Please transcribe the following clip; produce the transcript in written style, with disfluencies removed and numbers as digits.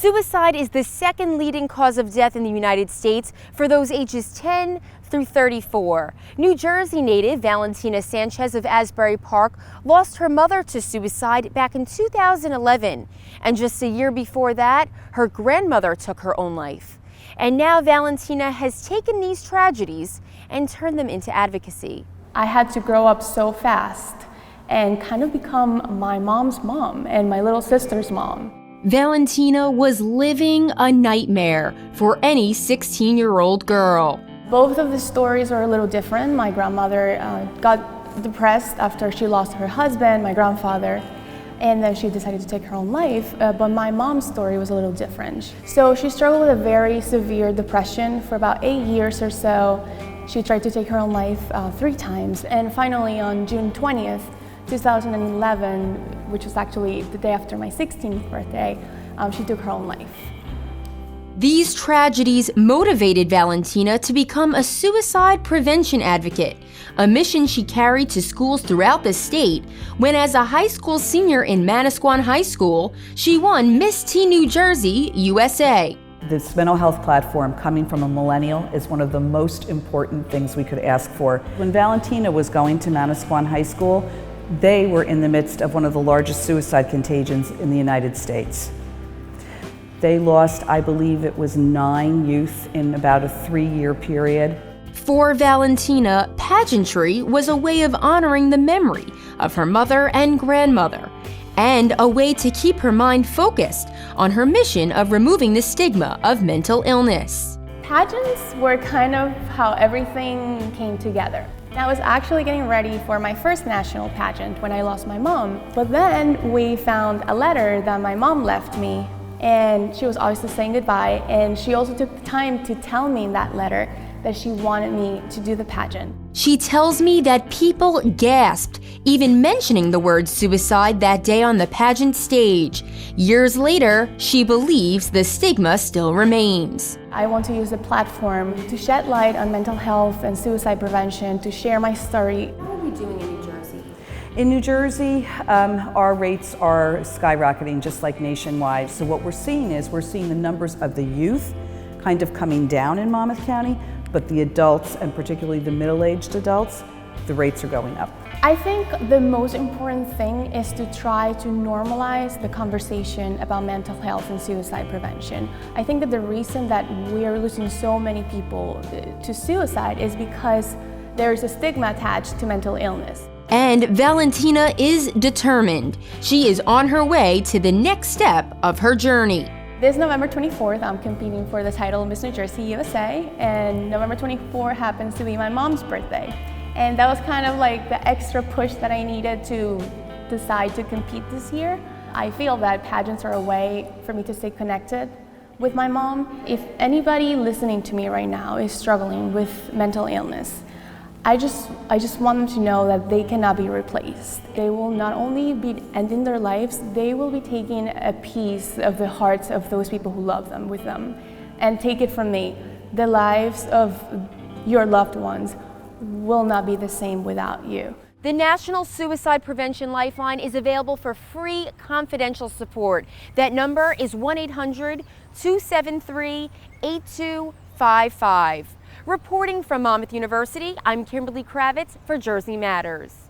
Suicide is the second leading cause of death in the United States for those ages 10 through 34. New Jersey native Valentina Sanchez of Asbury Park lost her mother to suicide back in 2011. And just a year before that, her grandmother took her own life. And now Valentina has taken these tragedies and turned them into advocacy. I had to grow up so fast and kind of become my mom's mom and my little sister's mom. Valentina was living a nightmare for any 16-year-old girl. Both of the stories are a little different. My grandmother got depressed after she lost her husband, my grandfather, and then she decided to take her own life, but my mom's story was a little different. So she struggled with a very severe depression for about 8 years or so. She tried to take her own life 3 times, and finally on June 20th, 2011, which was actually the day after my 16th birthday, she took her own life. These tragedies motivated Valentina to become a suicide prevention advocate, a mission she carried to schools throughout the state when, as a high school senior in Manasquan High School, she won Miss Teen New Jersey, USA. This mental health platform coming from a millennial is one of the most important things we could ask for. When Valentina was going to Manasquan High School, they were in the midst of one of the largest suicide contagions in the United States. They lost, I believe it was 9 youth in about a 3-year period. For Valentina, pageantry was a way of honoring the memory of her mother and grandmother, and a way to keep her mind focused on her mission of removing the stigma of mental illness. Pageants were kind of how everything came together. I was actually getting ready for my first national pageant when I lost my mom, but then we found a letter that my mom left me, and she was obviously saying goodbye, and she also took the time to tell me in that letter that she wanted me to do the pageant. She tells me that people gasped, even mentioning the word suicide that day on the pageant stage. Years later, she believes the stigma still remains. I want to use the platform to shed light on mental health and suicide prevention, to share my story. How are we doing in New Jersey? In New Jersey, our rates are skyrocketing, just like nationwide. So what we're seeing is we're seeing the numbers of the youth kind of coming down in Monmouth County, but the adults, and particularly the middle-aged adults, the rates are going up. I think the most important thing is to try to normalize the conversation about mental health and suicide prevention. I think that the reason that we are losing so many people to suicide is because there is a stigma attached to mental illness. And Valentina is determined. She is on her way to the next step of her journey. This November 24th, I'm competing for the title of Miss New Jersey USA, and November 24th happens to be my mom's birthday. And that was kind of like the extra push that I needed to decide to compete this year. I feel that pageants are a way for me to stay connected with my mom. If anybody listening to me right now is struggling with mental illness, I just want them to know that they cannot be replaced. They will not only be ending their lives, they will be taking a piece of the hearts of those people who love them with them. And take it from me, the lives of your loved ones will not be the same without you. The National Suicide Prevention Lifeline is available for free confidential support. That number is 1-800-273-8255. Reporting from Monmouth University, I'm Kimberly Kravitz for Jersey Matters.